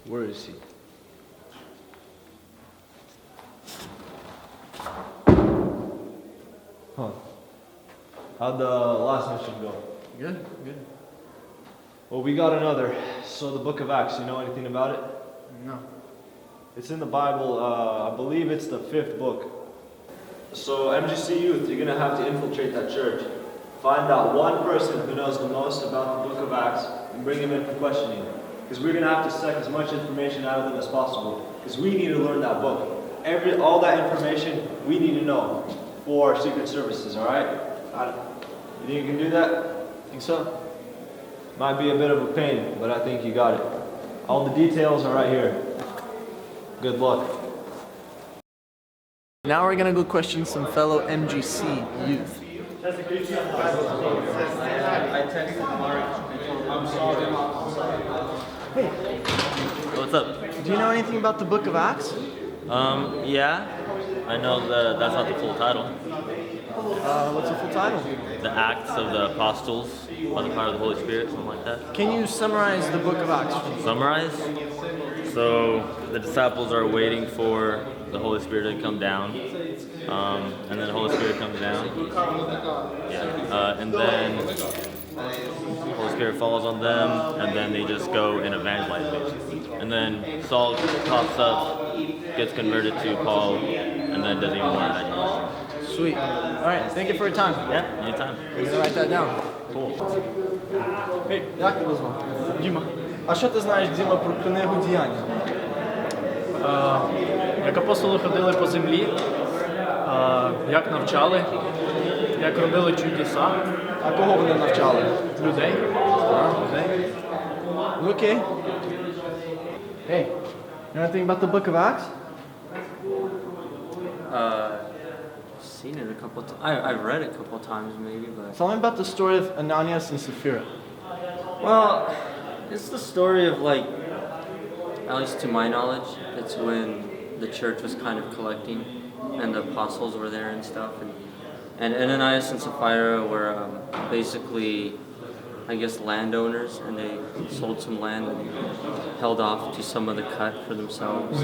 Where is he? Huh. How'd the last mission go? Good, good. Well, we got another. So the book of Acts, you know anything about it? No. It's in the Bible. I believe it's the 5th book. So MGC Youth, you're going to have to infiltrate that church. Find out one person who knows the most about the book of Acts and bring him in for questioning. Because we're going to have to suck as much information out of them as possible. Because we need to learn that book. All that information we need to know for Secret Services, alright? You think you can do that? Think so? Might be a bit of a pain, but I think you got it. All the details are right here. Good luck. Now we're gonna go question some fellow MGC youth. I texted Mark. I'm sorry. Hey, What's up? do you know anything about the Book of Acts? Yeah, I know that's not the full title. What's the full title? The Acts of the Apostles by the power of the Holy Spirit, something like that. Can you summarize the Book of Acts? Summarize? So the disciples are waiting for the Holy Spirit to come down, and then the Holy Spirit comes down. Yeah, and then the Holy Spirit falls on them, and then they just go and evangelize basically. And then Saul pops up, gets converted to Paul, and then doesn't even want that. Sweet. Alright, thank you for your time. Yeah, anytime. We're gonna write that down. Cool. Hey, як тебе звати? Діма. А що ти знаєш, Діма, про книгу «Діяння»? Як апостоли ходили по землі, як навчали, як робили чудеса, А кого вони навчали? людей. Людей. Ну окей. Hey, you know anything about the Book of Acts? Seen it a couple times. I've read it a couple times maybe, but Tell me about the story of Ananias and Sapphira. well, it's the story of like, at least to my knowledge, it's when the church was kind of collecting, and the apostles were there and stuff, and Ananias and Sapphira were basically, I guess, landowners, and they sold some land and held off to some of the cut for themselves.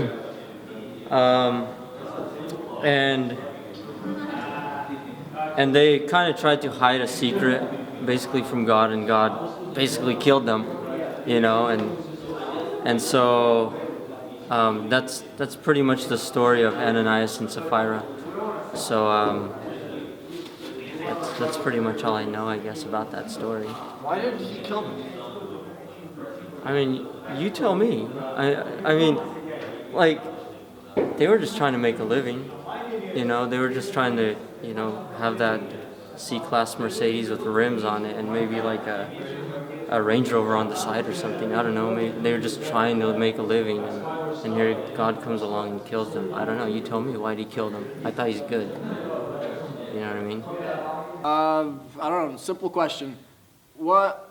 And they kind of tried to hide a secret, basically from God, and God basically killed them, you know, and so that's pretty much the story of Ananias and Sapphira. So that's pretty much all I know, I guess, about that story. Why did he kill them? I mean, you tell me. I mean, like, they were just trying to make a living, you know. They were just trying to, you know, have that C-Class Mercedes with rims on it and maybe like a Range Rover on the side or something. I don't know. Maybe they were just trying to make a living, and here God comes along and kills them. I don't know. You tell me, why'd he kill them? I thought he's good. You know what I mean? I don't know. Simple question. What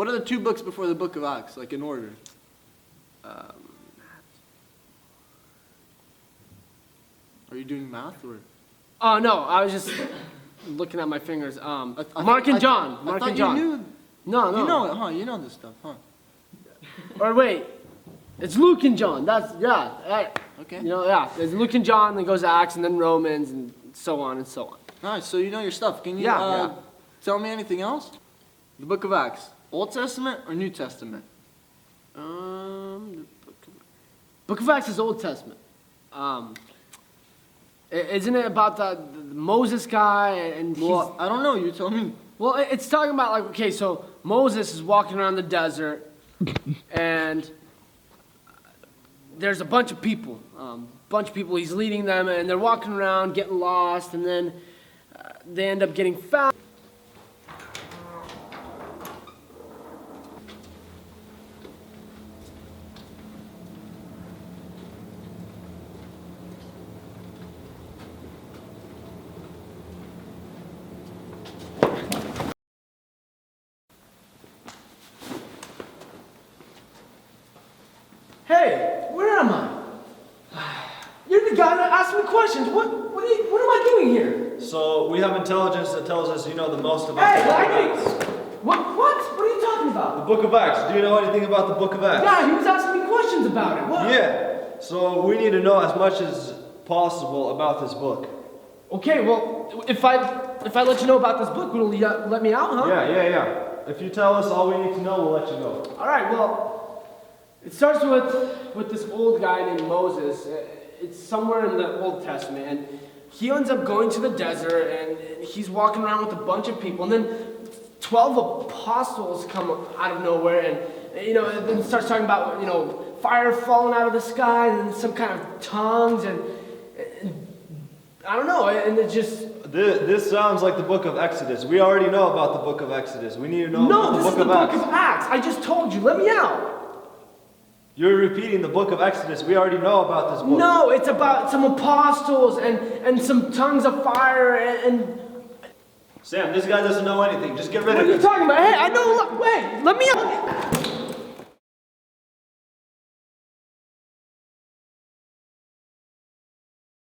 are the two books before the Book of Acts, like in order? Are you doing math or? Oh no, I was just looking at my fingers. Mark and John. Mark and John. You knew. No, no. You know it, huh? You know this stuff, huh? Or wait, it's Luke and John. That's right. Okay. You know, yeah. There's Luke and John, then goes to Acts, and then Romans, and so on and so on. Nice. So you know your stuff. Can you Yeah. tell me anything else? The Book of Acts, Old Testament or New Testament? The Book of Acts is Old Testament. Isn't it about the Moses guy and he's, Well, I don't know. You tell me. well, it's talking about like, okay, so Moses is walking around the desert and there's a bunch of people, he's leading them and they're walking around getting lost and then they end up getting found. Hey, where am I? You're the guy that asked me questions. What am I doing here? So we have intelligence that tells us you know the most about Hey, the book of I Acts. What? What are you talking about? The Book of Acts. Do you know anything about the Book of Acts? Yeah, he was asking me questions about it. What? Yeah. So we need to know as much as possible about this book. Okay, well, if I let you know about this book, will you let me out, huh? Yeah. If you tell us all we need to know, we'll let you know. All right. Well, it starts with this old guy named Moses. It's somewhere in the Old Testament, and he ends up going to the desert, and he's walking around with a bunch of people, and then 12 apostles come out of nowhere, and then starts talking about fire falling out of the sky, and some kind of tongues, and I don't know, and it just. This sounds like the book of Exodus. We already know about the book of Exodus. We need to know about the No, this book is the of book Acts. of Acts. I just told you. Let me out. You're repeating the book of Exodus. We already know about this book. No, it's about some apostles and some tongues of fire and. Sam, this guy doesn't know anything. Just get rid What of are you him. talking about? Hey, I know. Wait, let me out.